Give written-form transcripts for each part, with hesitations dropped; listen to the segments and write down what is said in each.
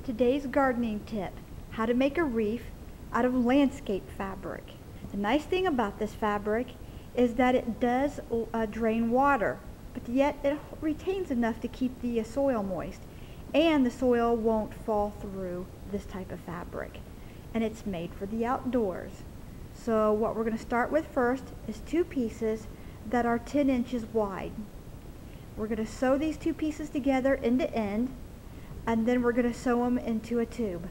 Today's gardening tip, how to make a wreath out of landscape fabric. The nice thing about this fabric is that it does drain water, but yet it retains enough to keep the soil moist, and the soil won't fall through this type of fabric. And it's made for the outdoors. So what we're going to start with first is 2 pieces that are 10 inches wide. We're going to sew these 2 pieces together end to end, and then we're going to sew them into a tube.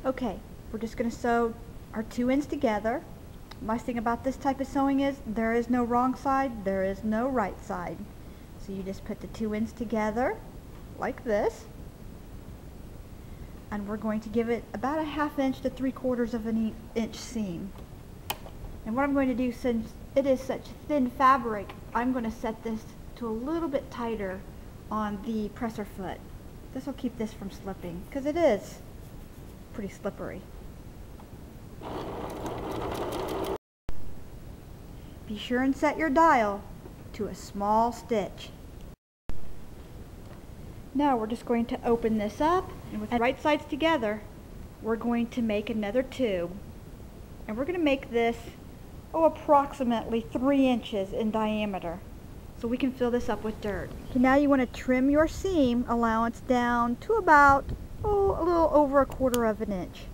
Okay, we're just going to sew our 2 ends together. Nice thing about this type of sewing is there is no wrong side, there is no right side. So you just put the 2 ends together like this, and we're going to give it about a 1/2 inch to 3/4 of an inch seam. And what I'm going to do, since it is such thin fabric, I'm going to set this to a little bit tighter on the presser foot. This will keep this from slipping, because it is pretty slippery. Be sure and set your dial to a small stitch. Now we're just going to open this up, and with the right sides together, we're going to make another tube. And we're going to make this, approximately 3 inches in diameter, so we can fill this up with dirt. So now you want to trim your seam allowance down to about, a little over 1/4 of an inch.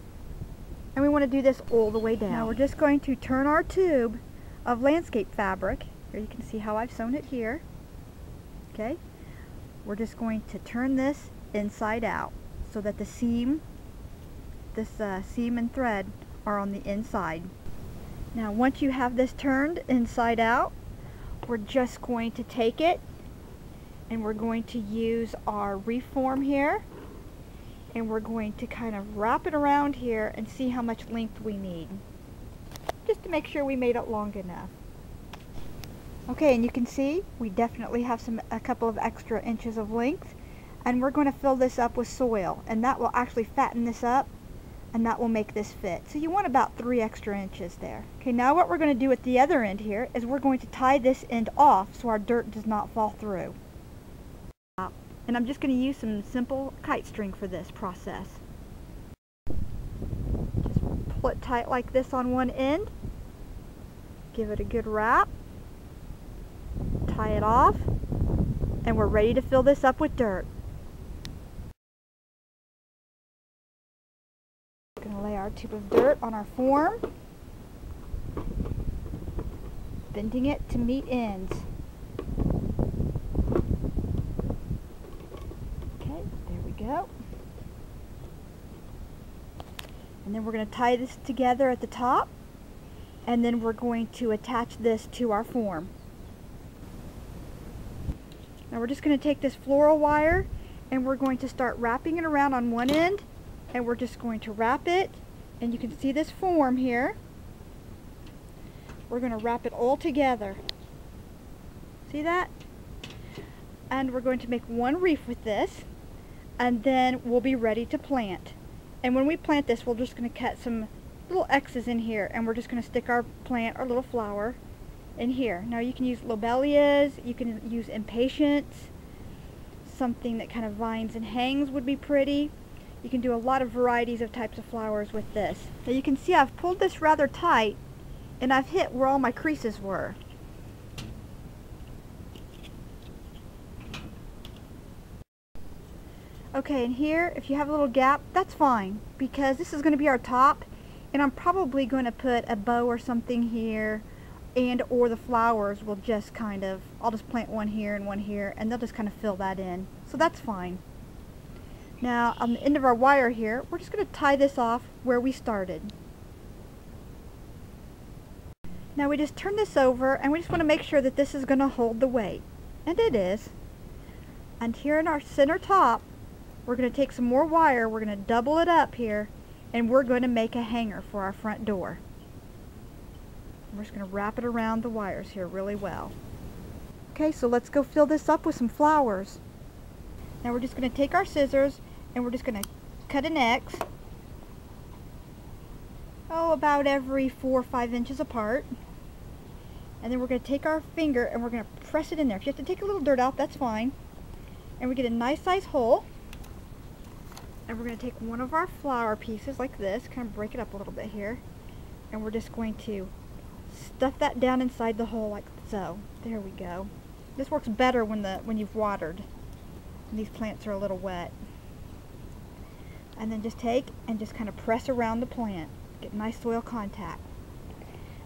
And we want to do this all the way down. Now we're just going to turn our tube of landscape fabric. Here you can see how I've sewn it here. Okay, we're just going to turn this inside out so that the seam, seam and thread are on the inside. Now once you have this turned inside out, we're just going to take it and we're going to use our wreath form here, and we're going to kind of wrap it around here and see how much length we need, just to make sure we made it long enough. Okay, and you can see we definitely have a couple of extra inches of length, and we're going to fill this up with soil, and that will actually fatten this up, and that will make this fit. So you want about 3 extra inches there. Okay, now what we're going to do at the other end here is we're going to tie this end off so our dirt does not fall through. And I'm just going to use some simple kite string for this process. Just pull it tight like this on one end, give it a good wrap, tie it off, and we're ready to fill this up with dirt. We're going to lay our tube of dirt on our form, bending it to meet ends. Okay, there we go. And then we're going to tie this together at the top, and then we're going to attach this to our form. Now we're just going to take this floral wire and we're going to start wrapping it around on one end, and we're just going to wrap it, and you can see this form here. We're going to wrap it all together. See that? And we're going to make one wreath with this, and then we'll be ready to plant. And when we plant this, we're just going to cut some little X's in here, and we're just going to stick our plant, our little flower, in here. Now you can use lobelias, you can use impatiens, something that kind of vines and hangs would be pretty. You can do a lot of varieties of types of flowers with this. Now you can see I've pulled this rather tight, and I've hit where all my creases were. Okay, and here, if you have a little gap, that's fine, because this is going to be our top, and I'm probably going to put a bow or something here, and or the flowers will just kind of, I'll just plant one here, and they'll just kind of fill that in. So that's fine. Now, on the end of our wire here, we're just going to tie this off where we started. Now we just turn this over, and we just want to make sure that this is going to hold the weight. And it is. And here in our center top, we're going to take some more wire, we're going to double it up here, and we're going to make a hanger for our front door. We're just going to wrap it around the wires here really well. Okay, so let's go fill this up with some flowers. Now we're just going to take our scissors, and we're just going to cut an X, about every 4 or 5 inches apart. And then we're going to take our finger and we're going to press it in there. If you have to take a little dirt out, that's fine. And we get a nice size hole. And we're going to take one of our flower pieces like this, kind of break it up a little bit here, and we're just going to stuff that down inside the hole like so. There we go. This works better when you've watered and these plants are a little wet. And then just take and just kind of press around the plant, get nice soil contact.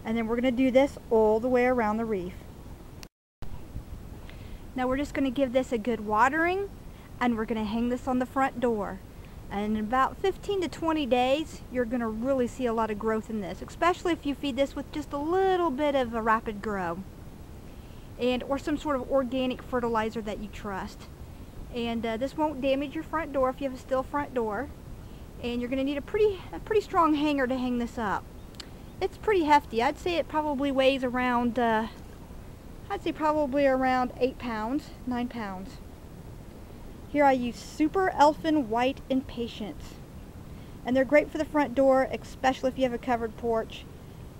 And then we're going to do this all the way around the wreath. Now we're just going to give this a good watering, and we're going to hang this on the front door. And in about 15 to 20 days, you're going to really see a lot of growth in this, especially if you feed this with just a little bit of a rapid grow, or some sort of organic fertilizer that you trust. And this won't damage your front door if you have a steel front door. And you're going to need a pretty strong hanger to hang this up. It's pretty hefty. I'd say it probably weighs around, probably around 8 pounds, 9 pounds. Here I use Super Elfin White Impatiens. And they're great for the front door, especially if you have a covered porch,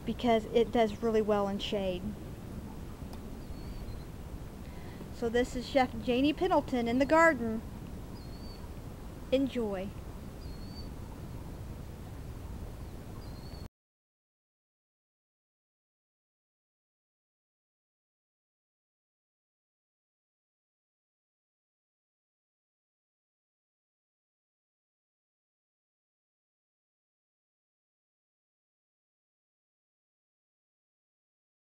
because it does really well in shade. So this is Chef Janie Pendleton in the garden. Enjoy.